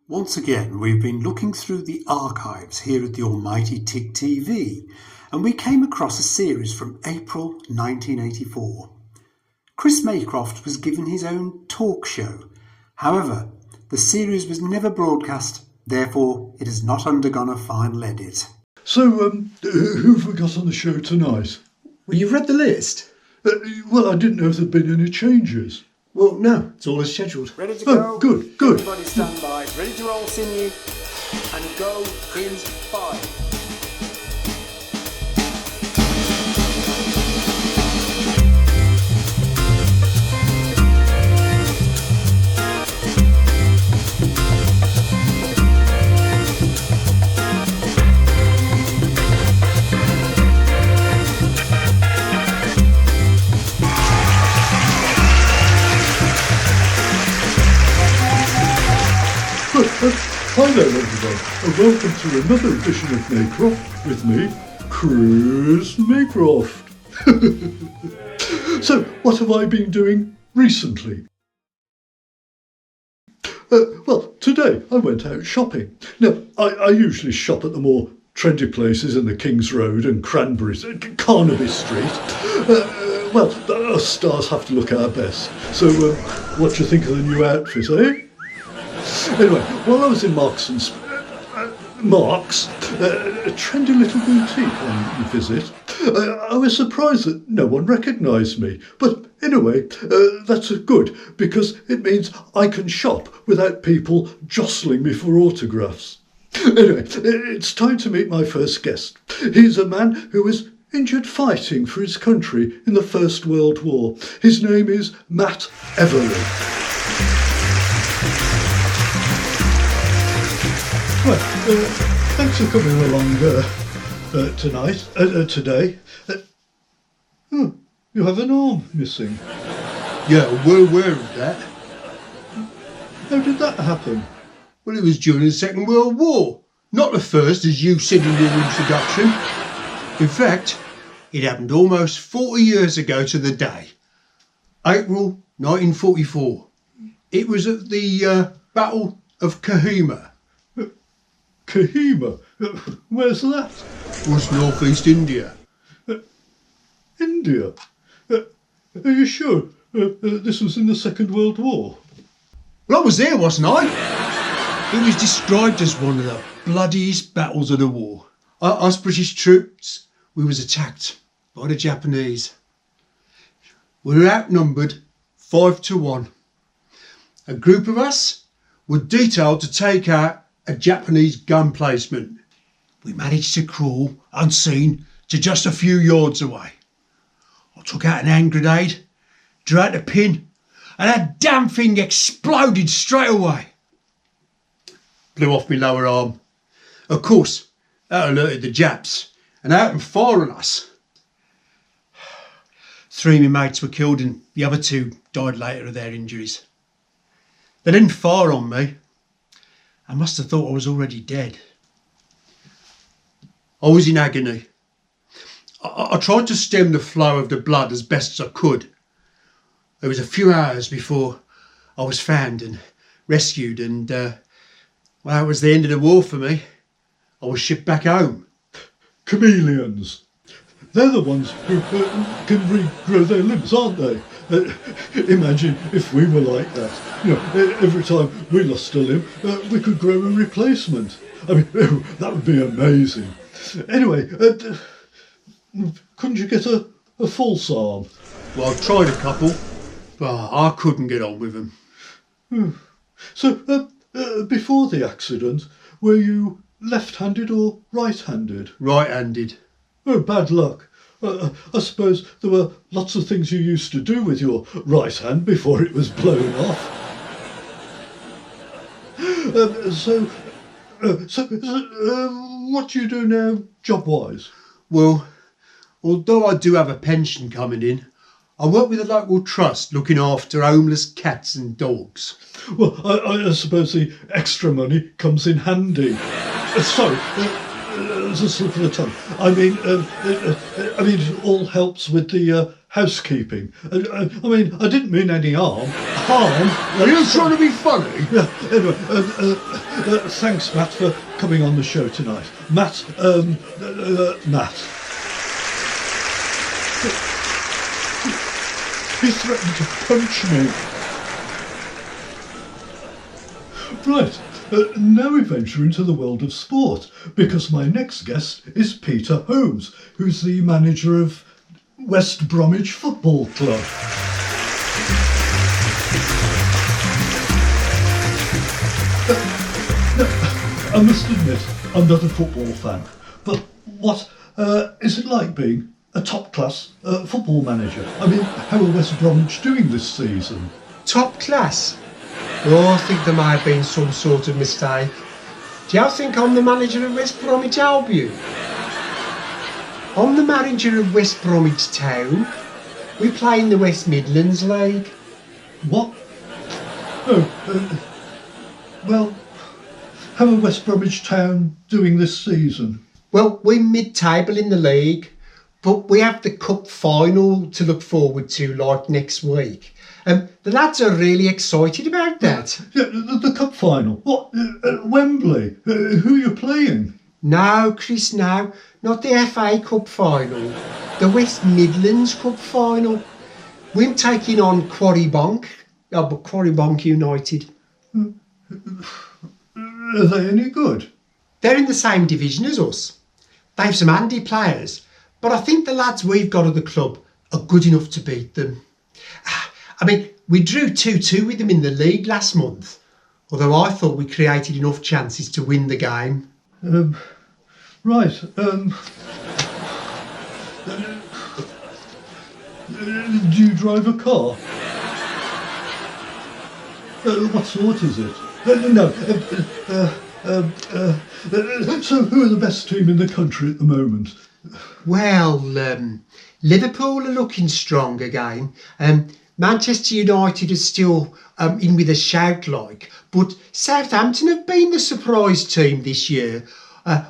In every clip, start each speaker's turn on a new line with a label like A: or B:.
A: Once again, we've been looking through the archives here at the almighty TIG TV, and we came across a series from April 1984. Chris Maycroft was given his own talk show. However, the series was never broadcast, therefore it has not undergone a final edit.
B: So, who've we got on the show tonight?
C: Well, you've read the list?
B: Well, I didn't know if there'd been any changes.
C: Well, no, it's all as scheduled.
A: Ready to go?
B: Oh, good.
A: Everybody stand by. Ready to roll sinew and go in 5.
B: Hi there everyone, and welcome to another edition of Maycroft with me, Chris Maycroft. So, what have I been doing recently? Well, today I went out shopping. Now, I usually shop at the more trendy places in the King's Road and Carnaby Street. Well, us stars have to look our best. So, what do you think of the new outfit, eh? Anyway, while I was in Marks, a trendy little boutique on visit, I was surprised that no one recognised me. But anyway, that's good, because it means I can shop without people jostling me for autographs. Anyway, it's time to meet my first guest. He's a man who was injured fighting for his country in the First World War. His name is Matt Everly. Well, thanks for coming along today. You have an arm missing.
D: Yeah, we're aware of that.
B: How did that happen?
D: Well, it was during the Second World War. Not the first, as you said in your introduction. In fact, it happened almost 40 years ago to the day. April 1944. It was at the Battle of Kohima.
B: Kohima? Where's that?
D: Was northeast India.
B: India? Are you sure this was in the Second World War?
D: Well, I was there, wasn't I? It was described as one of the bloodiest battles of the war. Us British troops, we was attacked by the Japanese. We were outnumbered 5-1. A group of us were detailed to take out a Japanese gun placement. We managed to crawl unseen to just a few yards away. I took out an hand grenade, drew out a pin, and that damn thing exploded straight away. Blew off my lower arm. Of course, that alerted the Japs, and they opened fire on us. 3 of my mates were killed and the other 2 died later of their injuries. They didn't fire on me. I must have thought I was already dead. I was in agony. I tried to stem the flow of the blood as best as I could. It was a few hours before I was found and rescued, and well, it was the end of the war for me. I was shipped back home.
B: Chameleons. They're the ones who can regrow their limbs, aren't they? Imagine if we were like that. You know, every time we lost a limb, we could grow a replacement. I mean, that would be amazing. Anyway, couldn't you get a false arm?
D: Well, I tried a couple, but I couldn't get on with them.
B: So, before the accident, were you left-handed or right-handed?
D: Right-handed.
B: Oh, bad luck. I suppose there were lots of things you used to do with your right hand before it was blown off. So, what do you do now, job-wise?
D: Well, although I do have a pension coming in, I work with a local trust looking after homeless cats and dogs.
B: Well, I suppose the extra money comes in handy. Sorry. It's a slip of the tongue. I mean, it all helps with the housekeeping. I mean, I didn't mean any harm.
D: Are you trying to be funny?
B: Yeah, anyway, thanks, Matt, for coming on the show tonight. Matt. He threatened to punch me. Right, now we venture into the world of sport, because my next guest is Peter Holmes, who's the manager of West Bromwich Football Club. I must admit, I'm not a football fan, but what is it like being a top-class football manager? I mean, how are West Bromwich doing this season?
E: Top class? Oh, I think there may have been some sort of mistake. Do you think I'm the manager of West Bromwich Albion? I'm the manager of West Bromwich Town. We play in the West Midlands League.
B: What? Oh, well, how are West Bromwich Town doing this season?
E: Well, we're mid-table in the league, but we have the cup final to look forward to, like, next week. The lads are really excited about that.
B: Yeah, the cup final. What? At Wembley? Who are you playing?
E: No, Chris, no. Not the FA Cup final. The West Midlands Cup final. We're taking on Quarry Bonk. Oh, but Quarry Bonk United.
B: Are they any good?
E: They're in the same division as us. They've some handy players, but I think the lads we've got at the club are good enough to beat them. I mean, we drew 2-2 with them in the league last month, although I thought we created enough chances to win the game.
B: Right. Do you drive a car? What sort is it? No. So who are the best team in the country at the moment?
E: Well, Liverpool are looking strong again. Manchester United is still in with a shout like, but Southampton have been the surprise team this year,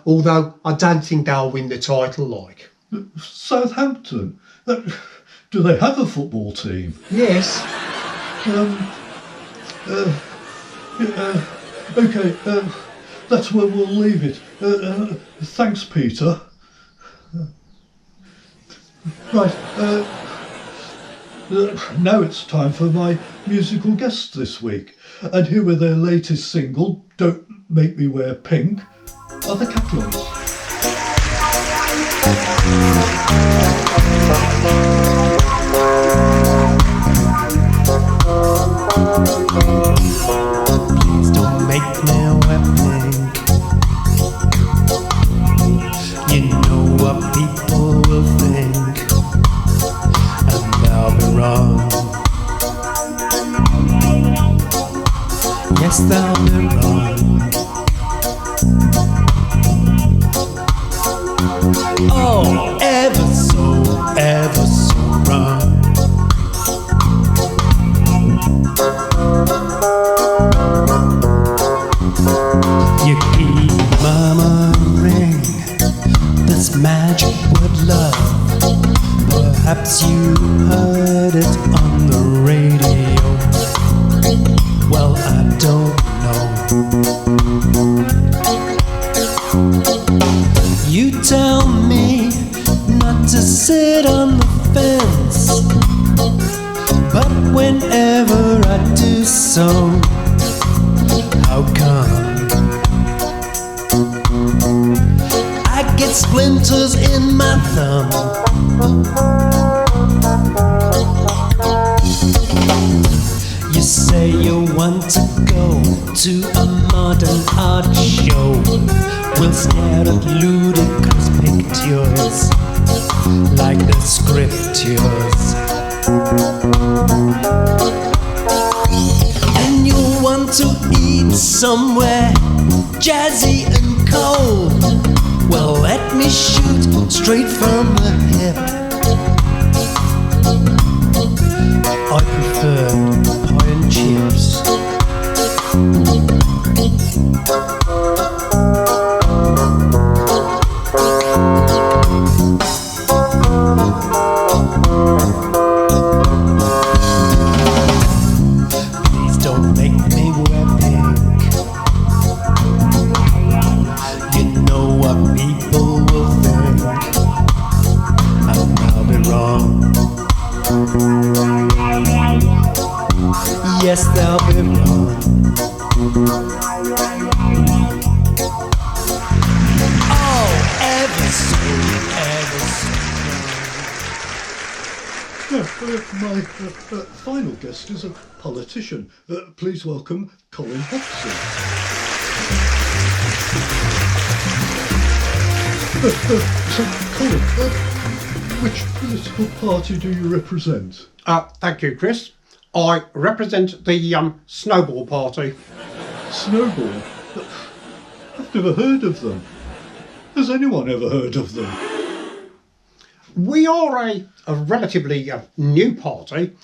E: although I don't think they'll win the title like.
B: Southampton? Do they have a football team?
E: Yes.
B: Okay, that's where we'll leave it. Thanks, Peter. Right, now it's time for my musical guests this week. And here with their latest single, Don't Make Me Wear Pink, are the Catlonts.
F: Please don't make me wear pink. You know what people will think, and they'll be wrong. Yes, they'll be wrong. Oh, ever so wrong. You keep murmuring this magic word love. Perhaps you heard it on the radio. Well, I don't know. You tell me not to sit on the fence, but whenever I do so, how come I get splinters in my thumb? You say you want to go to a modern art show. We'll stare at ludicrous pictures like the scriptures. And you want to eat somewhere jazzy and cold. Well, let me shoot straight from the hip. I prefer pie and chips. Oh, ever so.
B: My final guest is a politician. Please welcome Colin Hobson. So, Colin, which political party do you represent?
E: Thank you, Chris. I represent the Snowball Party.
B: Snowball? I've never heard of them. Has anyone ever heard of them?
E: We are a relatively new party.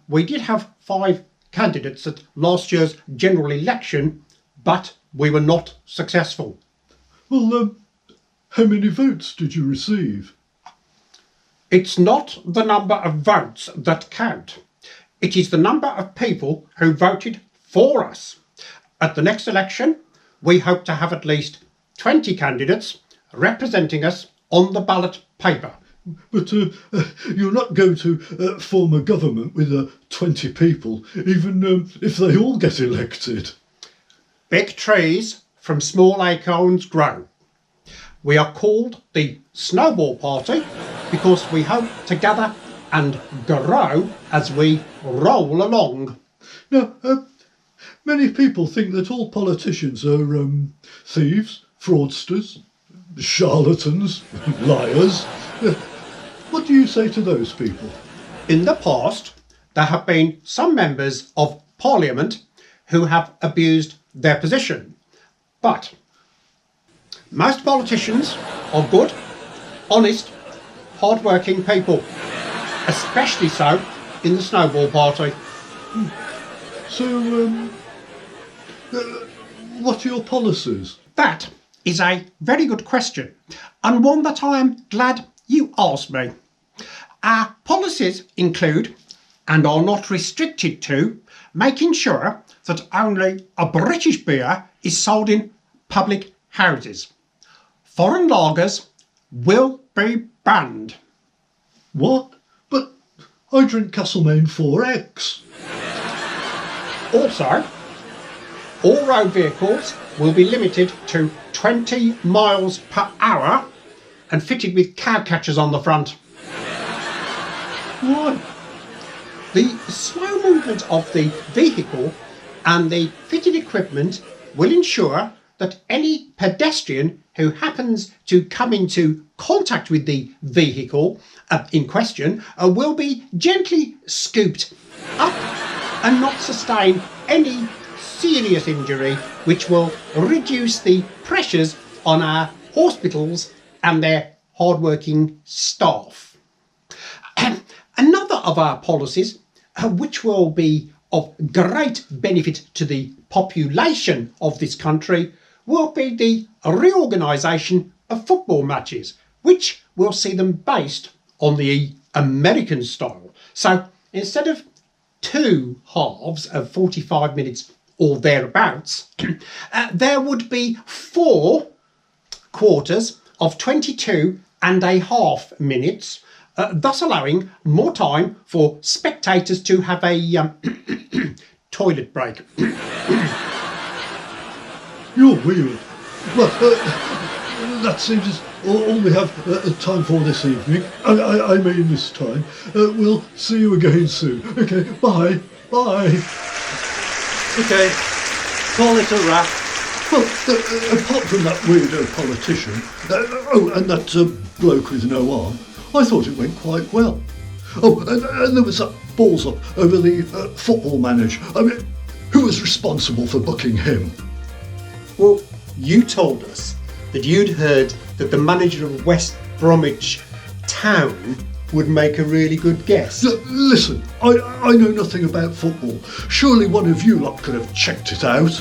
E: We did have 5 candidates at last year's general election, but we were not successful.
B: Well, how many votes did you receive?
E: It's not the number of votes that count. It is the number of people who voted for us. At the next election, we hope to have at least 20 candidates representing us on the ballot paper.
B: But you're not going to form a government with 20 people, even if they all get elected.
E: Big trees from small acorns grow. We are called the Snowball Party because we hope to gather and grow as we roll along.
B: Now, many people think that all politicians are thieves, fraudsters, charlatans, liars. What do you say to those people?
E: In the past, there have been some members of Parliament who have abused their position. But most politicians are good, honest, hard-working people, especially so in the Snowball Party.
B: So, what are your policies?
E: That is a very good question, and one that I am glad you asked me. Our policies include, and are not restricted to, making sure that only a British beer is sold in public houses. Foreign lagers will be banned.
B: What? But I drink Castlemaine 4X.
E: Also, all road vehicles will be limited to 20 miles per hour and fitted with cow catchers on the front.
B: Why?
E: The slow movement of the vehicle and the fitted equipment will ensure that any pedestrian who happens to come into contact with the vehicle in question will be gently scooped up and not sustain any serious injury, which will reduce the pressures on our hospitals and their hard-working staff. Another of our policies, which will be of great benefit to the population of this country, will be the reorganisation of football matches, which will see them based on the American style. So instead of 2 halves of 45 minutes or thereabouts, there would be 4 quarters of 22.5 minutes, thus allowing more time for spectators to have a toilet break.
B: You're weird. Well, that seems all we have time for this evening. I mean this time. We'll see you again soon. Okay, bye. Bye.
C: Okay, call it a wrap.
B: Well, apart from that weirdo politician, and that bloke with no arm, I thought it went quite well. Oh, and there was that balls up over the football manager. I mean, who was responsible for booking him?
C: Well, you told us that you'd heard that the manager of West Bromwich Town would make a really good guess.
B: Listen, I know nothing about football. Surely one of you lot could have checked it out.